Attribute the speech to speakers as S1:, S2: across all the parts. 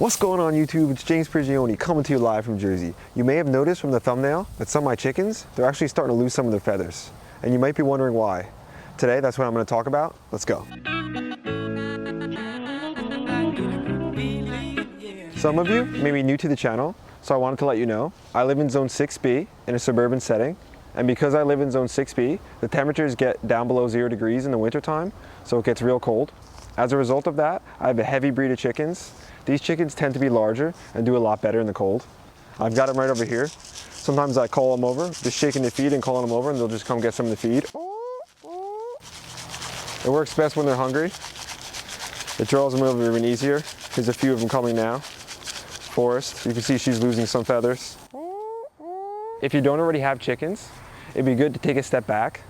S1: What's going on YouTube? It's James Prigioni coming to you live from Jersey. You may have noticed from the thumbnail that some of my chickens, they're actually starting to lose some of their feathers. And you might be wondering why. Today, that's what I'm going to talk about. Let's go. Some of you may be new to the channel, so I wanted to let you know. I live in Zone 6B in a suburban setting. And because I live in Zone 6B, the temperatures get down below 0 degrees in the wintertime, so it gets real cold. As a result of that, I have a heavy breed of chickens. These chickens tend to be larger and do a lot better in the cold. I've got them right over here. Sometimes I call them over, just shaking the feed and calling them over, and they'll just come get some of the feed. It works best when they're hungry. It draws them over even easier. There's a few of them coming now. Forrest, you can see she's losing some feathers. If you don't already have chickens, it'd be good to take a step back,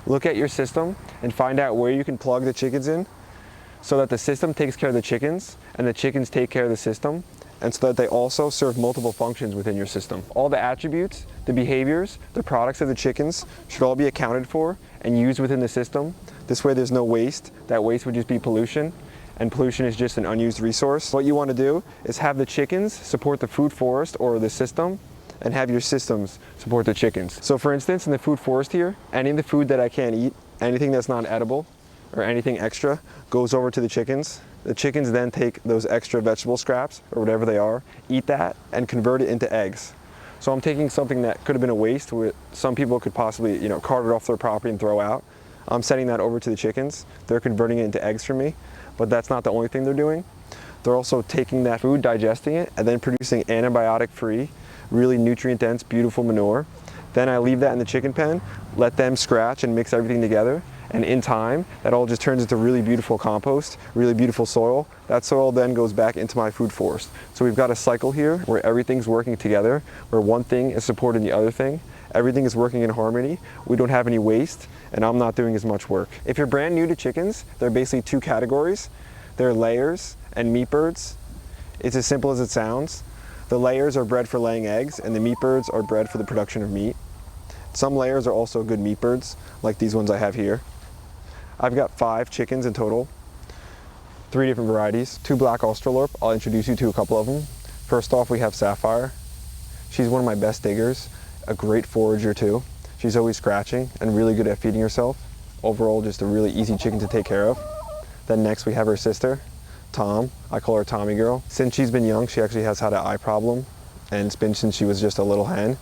S1: look at your system, and find out where you can plug the chickens in, so that the system takes care of the chickens and the chickens take care of the system, and so that they also serve multiple functions within your system. All the attributes, the behaviors, the products of the chickens should all be accounted for and used within the system. This way there's no waste. That waste would just be pollution, and pollution is just an unused resource. What you want to do is have the chickens support the food forest or the system, and have your systems support the chickens. So for instance, in the food forest here, any of the food that I can't eat, anything that's not edible, or anything extra goes over to the chickens. The chickens then take those extra vegetable scraps or whatever they are, eat that, and convert it into eggs. So I'm taking something that could have been a waste, where some people could possibly, cart it off their property and throw out. I'm sending that over to the chickens. They're converting it into eggs for me, but that's not the only thing they're doing. They're also taking that food, digesting it, and then producing antibiotic-free, really nutrient-dense, beautiful manure. Then I leave that in the chicken pen, let them scratch and mix everything together. And in time, that all just turns into really beautiful compost, really beautiful soil. That soil then goes back into my food forest. So we've got a cycle here where everything's working together, where one thing is supporting the other thing. Everything is working in harmony. We don't have any waste, and I'm not doing as much work. If you're brand new to chickens, they're basically two categories. They're layers and meat birds. It's as simple as it sounds. The layers are bred for laying eggs, and the meat birds are bred for the production of meat. Some layers are also good meat birds, like these ones I have here. I've got 5 chickens in total, 3 different varieties, 2 black Australorp. I'll introduce you to a couple of them. First off, we have Sapphire. She's one of my best diggers, a great forager too. She's always scratching and really good at feeding herself. Overall, just a really easy chicken to take care of. Then next we have her sister, Tom. I call her Tommy Girl. Since she's been young, she actually has had an eye problem, and it's been since she was just a little hen.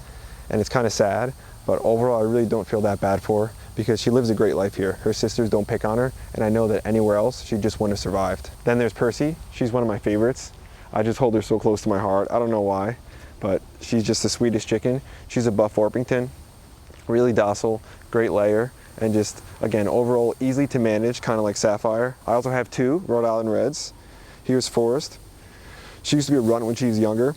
S1: And it's kind of sad, but overall I really don't feel that bad for her, because she lives a great life here. Her sisters don't pick on her, and I know that anywhere else she just wouldn't have survived. Then there's Percy. She's one of my favorites. I just hold her so close to my heart. I don't know why, but she's just the sweetest chicken. She's a buff Orpington, really docile, great layer, and just, again, overall easy to manage, kind of like Sapphire. I also have 2 Rhode Island Reds. Here's Forrest. She used to be a runt when she was younger,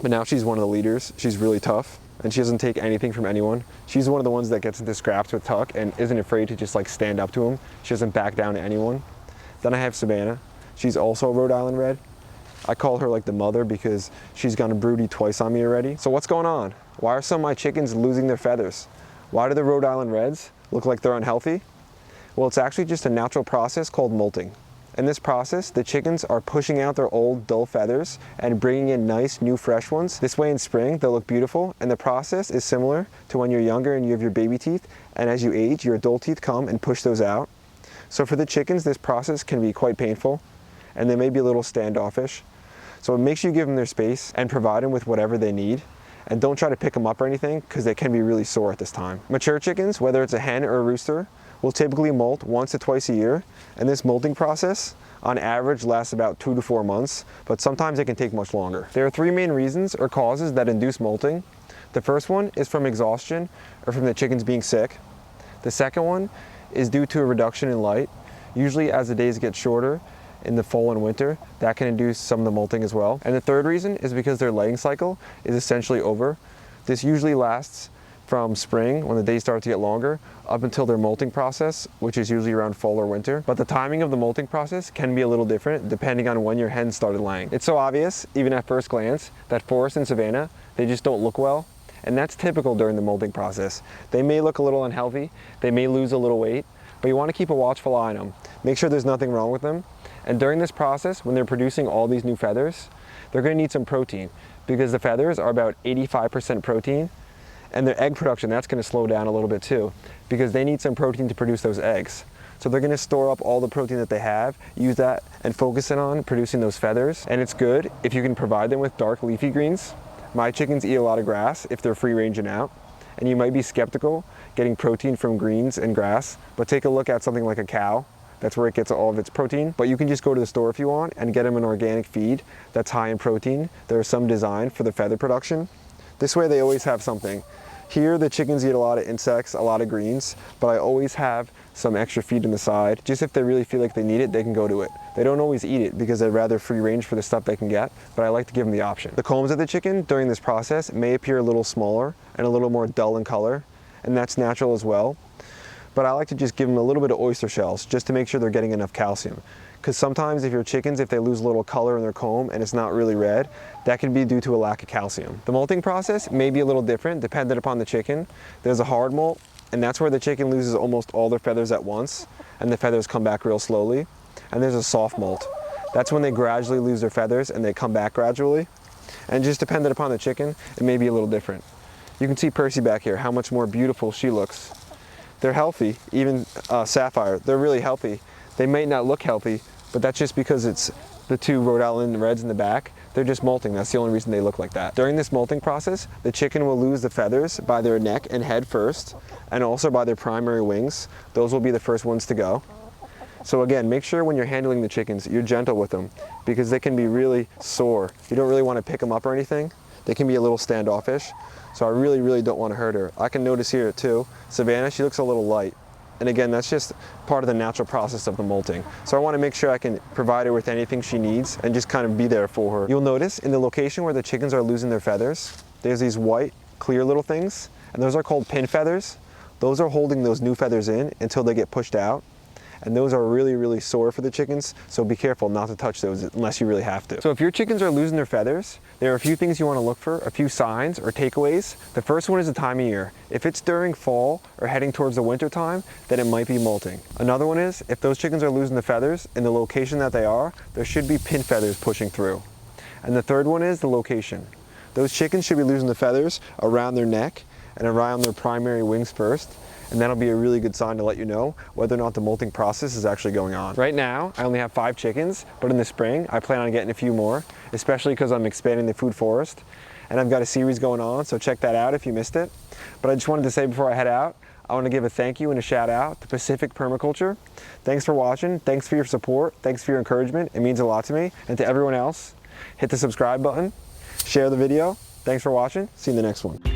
S1: but now she's one of the leaders. She's really tough, and she doesn't take anything from anyone. She's one of the ones that gets into scraps with Tuck and isn't afraid to just stand up to him. She doesn't back down to anyone. Then I have Savannah. She's also a Rhode Island Red. I call her like the mother because she's gone broody twice on me already. So what's going on? Why are some of my chickens losing their feathers? Why do the Rhode Island Reds look like they're unhealthy? Well, it's actually just a natural process called molting. In this process, the chickens are pushing out their old, dull feathers and bringing in nice, new, fresh ones. This way in spring, they'll look beautiful, and the process is similar to when you're younger and you have your baby teeth, and as you age, your adult teeth come and push those out. So for the chickens, this process can be quite painful, and they may be a little standoffish. So make sure you give them their space and provide them with whatever they need. And don't try to pick them up or anything, because they can be really sore at this time. Mature chickens, whether it's a hen or a rooster, will typically molt once to twice a year, and this molting process on average lasts about 2 to 4 months, but sometimes it can take much longer. There are 3 main reasons or causes that induce molting. The first one is from exhaustion or from the chickens being sick. The second one is due to a reduction in light. Usually as the days get shorter in the fall and winter, that can induce some of the molting as well. And the third reason is because their laying cycle is essentially over. This usually lasts from spring, when the days start to get longer, up until their molting process, which is usually around fall or winter. But the timing of the molting process can be a little different depending on when your hens started laying. It's so obvious, even at first glance, that Forrest and Savannah, they just don't look well. And that's typical during the molting process. They may look a little unhealthy, they may lose a little weight, but you want to keep a watchful eye on them. Make sure there's nothing wrong with them. And during this process, when they're producing all these new feathers, they're going to need some protein because the feathers are about 85% protein, and their egg production, that's going to slow down a little bit too because they need some protein to produce those eggs. So they're going to store up all the protein that they have, use that and focus it on producing those feathers. And it's good if you can provide them with dark leafy greens. My chickens eat a lot of grass if they're free ranging out. And you might be skeptical getting protein from greens and grass, but take a look at something like a cow. That's where it gets all of its protein. But you can just go to the store if you want and get them an organic feed that's high in protein. There are some designed for the feather production. This way they always have something. Here the chickens eat a lot of insects, a lot of greens, but I always have some extra feed on the side. Just if they really feel like they need it, they can go to it. They don't always eat it because they'd rather free range for the stuff they can get, but I like to give them the option. The combs of the chicken during this process may appear a little smaller and a little more dull in color, and that's natural as well. But I like to just give them a little bit of oyster shells just to make sure they're getting enough calcium. Because sometimes if your chickens, if they lose a little color in their comb and it's not really red, that could be due to a lack of calcium. The molting process may be a little different dependent upon the chicken. There's a hard molt, and that's where the chicken loses almost all their feathers at once, and the feathers come back real slowly. And there's a soft molt. That's when they gradually lose their feathers and they come back gradually. And just dependent upon the chicken, it may be a little different. You can see Percy back here, how much more beautiful she looks. They're healthy, even Sapphire, they're really healthy. They might not look healthy, but that's just because it's the two Rhode Island Reds in the back. They're just molting, that's the only reason they look like that. During this molting process, the chicken will lose the feathers by their neck and head first, and also by their primary wings. Those will be the first ones to go. So again, make sure when you're handling the chickens, you're gentle with them because they can be really sore. You don't really want to pick them up or anything. They can be a little standoffish. So I really don't want to hurt her. I can notice here too, Savannah, she looks a little light. And again, that's just part of the natural process of the molting. So I want to make sure I can provide her with anything she needs and just kind of be there for her. You'll notice in the location where the chickens are losing their feathers, there's these white, clear little things, and those are called pin feathers. Those are holding those new feathers in until they get pushed out. And those are really sore for the chickens, so be careful not to touch those unless you really have to. So if your chickens are losing their feathers, there are a few things you want to look for, a few signs or takeaways. The first one is the time of year. If it's during fall or heading towards the winter time, then it might be molting. Another one is, if those chickens are losing the feathers in the location that they are, there should be pin feathers pushing through. And the third one is the location. Those chickens should be losing the feathers around their neck and around their primary wings first. And that'll be a really good sign to let you know whether or not the molting process is actually going on. Right now, I only have 5 chickens, but in the spring, I plan on getting a few more, especially because I'm expanding the food forest. And I've got a series going on, so check that out if you missed it. But I just wanted to say before I head out, I want to give a thank you and a shout out to Pacific Permaculture. Thanks for watching, thanks for your support, thanks for your encouragement, it means a lot to me. And to everyone else, hit the subscribe button, share the video. Thanks for watching, see you in the next one.